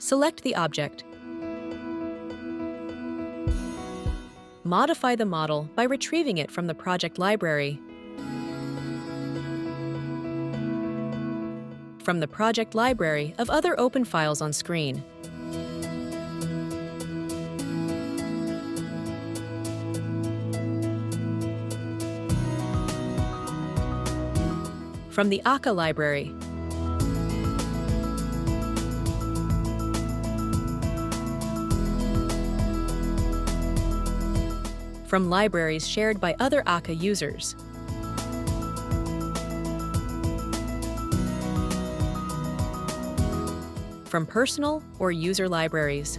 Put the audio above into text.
Select the object. Modify the model by retrieving it from the project library. From the project library of other open files on screen. From the ACCA library. From libraries shared by other ACCA users. From personal or user libraries.